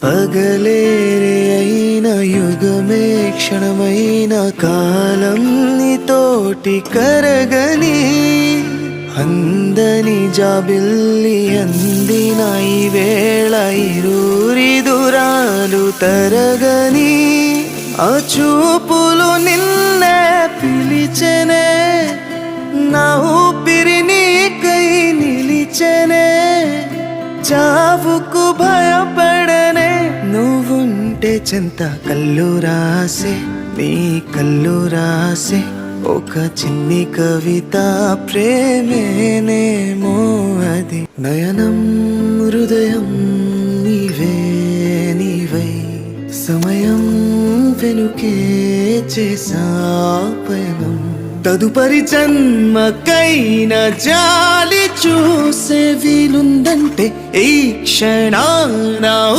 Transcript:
పగలేరే అయిన యుగమే క్షణమైన కాలం నీతోటి కరగని అందని జాబిల్లి అందిన ఈ వేళ ఇరూరి దూరాలు తరగని ఆ చూపులు నిన్నే పిలిచెనే నా ఊపిరి నీకై నిలిచెనే చావుకు భయపడనే నువ్వుంటే చెంత కళ్ళు రాసే నీ కళ్ళు రాసే ఒక చిన్ని కవిత ప్రేమేనేమో అది నయనం హృదయం నీవే నీవై సమయం వెనుకే చేసా పయనం తదుపరి జన్మకైనా జాలి చూసే వీలుందంటే ఈ క్షణాన